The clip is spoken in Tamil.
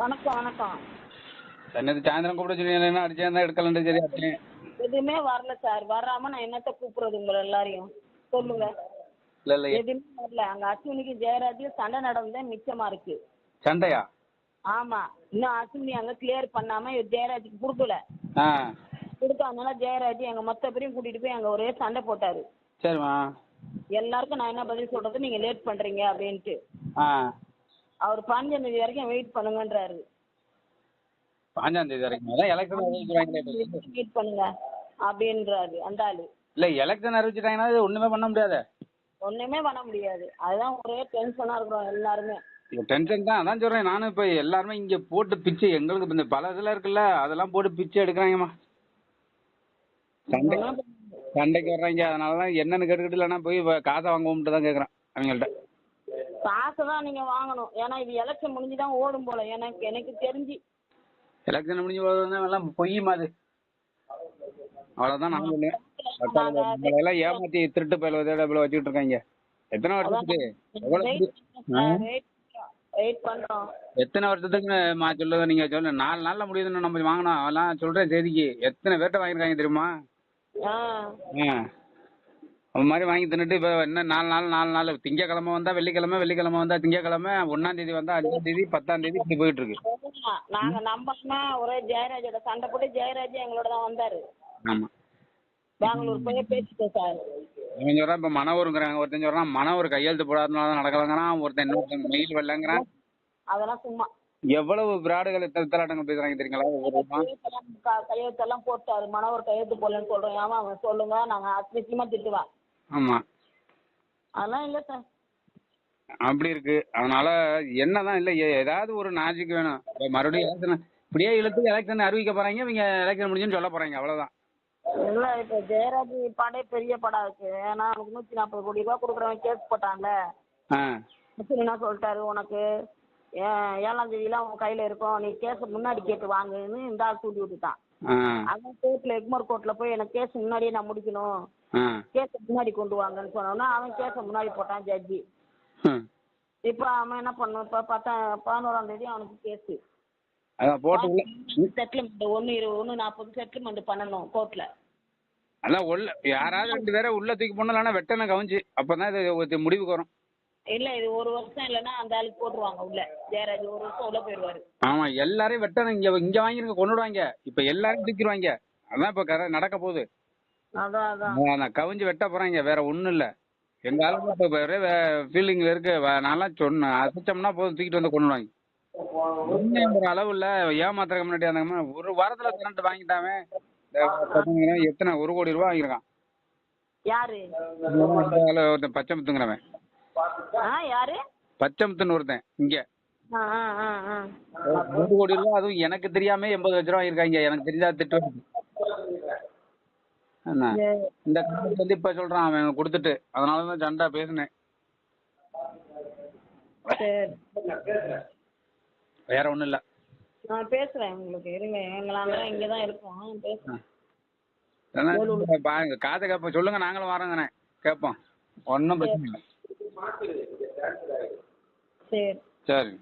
வணக்கம் வணக்கம். நேற்று சாயந்தரம் கூப்பிட சொன்னீங்க, அடிச்சா எடுக்கலன்னு சரி அடிச்சேன். எதுவுமே வரல சார். வராம நான் என்னத்த கூப்பிடுறது உங்களை எல்லாரையும் சொல்லுங்க. இல்ல இல்ல எதுவுமே வரல. அங்க அஸ்வினிக்கு ஜெயராஜும் சண்டை நடந்தே மிச்சமா இருக்கு. சண்டையா? ஆமா, இன்னும் அஸ்வினி அங்க கிளியர் பண்ணாம ஜெயராஜுக்கு கொடுக்கல. கொடுக்காதனால ஜெயராஜ் எங்க மொத்த பேரையும் கூட்டிட்டு போய் அங்க ஒரே சண்டை போட்டாரு. சரிம்மா. எல்லாருக்கும் நான் என்ன பதில் சொல்றது, நீங்க லேட் பண்றீங்க அப்படின்ட்டு. அவர் 15 தேதி வரைக்கும் வெயிட் பண்ணுங்கன்றாரு. 15 தேதி வரைக்கும் எலெக்ஷன் வெயிட் பண்ணுங்க அப்படின்றாரு அந்த ஆளு. இல்ல எலெக்ஷன் அறிவிச்சுட்டாங்கன்னா ஒண்ணுமே பண்ண முடியாது. ஒண்ணுமே பண்ண முடியாது. அதுதான் ஒரே டென்ஷனா இருக்கிறோம் எல்லாருமே. டென்ஷன் தான், அதான் சொல்றேன் நானும். இப்ப எல்லாருமே இங்க போட்டு பிச்சு, எங்களுக்கு இந்த பல இதுல இருக்குல்ல அதெல்லாம் போட்டு பிச்சு எடுக்கிறாங்கம்மா. சண்டைக்கு வர்றாங்க. அதனாலதான் என்னன்னு கேட்டுக்கிட்டு இல்லைன்னா போய் காசை வாங்குவோம்ட்டு தான் கேட்கறேன் அவங்கள்ட்ட. காசை தான் நீங்க வாங்கணும். ஏன்னா இது எலெக்ஷன் முடிஞ்சுதான் ஓடும் போல எனக்கு தெரிஞ்சு. எலெக்ஷன் முடிஞ்சு போகிறது எல்லாம் பொய் மாதிரி. அவ்வளவுதான் நான் சொல்லுவேன். எல்லாம் ஏமாத்தி திருட்டு பயில வச்சுக்கிட்டு இருக்காங்க. எத்தனை வருஷத்துக்கு எத்தனை வருஷத்துக்கு சொல்லுங்க, நீங்க சொல்லுங்க. 4 நாள்ல முடியுதுன்னு நம்ம வாங்கினோம். அதெல்லாம் சொல்றேன் செய்திக்கு. எத்தனை பேர்ட்ட வாங்கிருக்காங்க தெரியுமா? அது மாதிரி வாங்கி தின்னுட்டு இப்ப என்ன 4 நாள் திங்கக்கிழமை வந்தா வெள்ளிக்கிழமை, வெள்ளிக்கிழமை வந்தா திங்கக்கிழமை, 1ஆம் தேதி வந்தா 5ஆம் தேதி, 10ஆம் தேதி இப்படி போயிட்டு இருக்கு. நாங்க நம்பனா ஒரே ஜெயராஜோட சண்டை போட்டு ஜெயராஜ் எங்களோட தான் வந்தாரு. ஆமா, பெங்களூர் போய் பேசிட்டேன் சார். இவன் சொல்றான் இப்ப மனவருங்கிறாங்க. ஒருத்தன் சொல்றான் மனவர் கையெழுத்து போடாதனால நடக்கலங்கிறான். ஒருத்தன் இன்னொருத்தன் மெயில் வரலங்கிறான். அதெல்லாம் சும்மா. எவ்வளவு பிராடுகள் எத்தலாட்டங்கள் பேசுறாங்க தெரியுங்களா? கையெழுத்தெல்லாம் போட்டாரு. மனவர் கையெழுத்து போடலன்னு சொல்றேன். ஏமா அவன் சொல்லுங்க, நாங்க அசிங்கமா திட்டுவான். ஆமா, அதெல்லாம் இல்ல சார். அப்படி இருக்கு. அதனால என்னதான் இல்ல, ஏதாவது ஒரு லாஜிக் வேணும். மறுபடியும் எலெக்ஷன் இப்படியே இழுத்து எலெக்ஷன் அறிவிக்க போறாங்க. இவங்க எலெக்ஷன் முடிஞ்சுன்னு சொல்ல போறாங்க. அவ்வளவுதான். இல்ல இப்ப ஜெயராஜ் படே பெரிய படம் இருக்கு. ஏன்னா அவனுக்கு 140 கோடி ரூபாய் கொடுக்குறவன் கேஸ் போட்டான்ல. என்ன சொல்லிட்டாரு, உனக்கு 7ஆம் தேதியெல்லாம் உன் கையில இருக்கும், நீ கேஸ் முன்னாடி கேட்டு வாங்குன்னு இந்த ஆள் தூண்டி விட்டுட்டான். அதான் கோர்ட்ல எக்மோர் கோர்ட்ல போய் எனக்கு கேஸ் முன்னாடியே நான் முடிக்கணும், கேஸ முன்னாடி கொண்டு வாங்கன்னு சொன்னோன்னா அவன் கேஸ முன்னாடி போட்டான் ஜட்ஜி. இப்ப அவன் என்ன பண்ணுவான், இப்ப 11ஆம் தேதி அவனுக்கு கேஸ் செட்டில்மெண்ட் 1:20 செட்டில்மெண்ட் பண்ணணும் கோர்ட்ல. அதான் யாராவது 2 பேரை உள்ள தூக்கி போடணும், வெட்டனை கவிஞ்சு அப்பதான் இது முடிவுக்கு வரும். இல்ல இது 1 வருஷம் இல்லன்னா அந்த ஆளுக்கு போட்டுருவாங்க உள்ள. ஜெயராஜ் 1 வருஷம் உள்ள போயிருவாரு. ஆமா, எல்லாரையும் வெட்டனை இங்க வாங்கிருக்க கொண்டுடுவாங்க. இப்ப எல்லாரும் தூக்கிடுவாங்க. அதான் இப்ப நடக்க போகுது. அதான் கவிஞ்சு வெட்ட போறாங்க. வேற ஒண்ணும் இல்ல. எங்க ஆளுங்க இப்ப ஃபீலிங்ல இருக்கு. நான்லாம் சொன்னேன், அசைச்சோம்னா போதும் தூக்கிட்டு வந்து கொண்டுடுவாங்க. ஒரு அளவு இல்ல. ஏமாத்துறதுக்கு முன்னாடி அந்த ஒரு வாரத்துல கரண்ட் வாங்கிட்டாவே. எத்தனை 1 கோடி ரூபாய் வாங்கிருக்கான். யாரு? ஒருத்தன் பச்சைமுத்துங்கிறவன். யாரு? பச்சைமுத்துன்னு ஒருத்தன் இங்க 1 கோடி ரூபாய். அதுவும் எனக்கு தெரியாம 80 லட்சம் ரூபாய் வாங்கிருக்காங்க. எனக்கு தெரிஞ்சா திட்டு. இந்த வந்து இப்ப சொல்றான் அவன் கொடுத்துட்டு. அதனாலதான் சண்டா பேசினேன். வேற ஒண்ணும் இல்ல. நான் பேசுறேன் உங்களுக்கு. இருங்க, எங்களாம் இங்கதான் இருக்கோம். பேசுறேன். காசை கேட்போம். சொல்லுங்க, நாங்களும் வரோங்கண்ணே, கேட்போம். ஒன்னும் பிரச்சனை இல்லை. சரி சரி.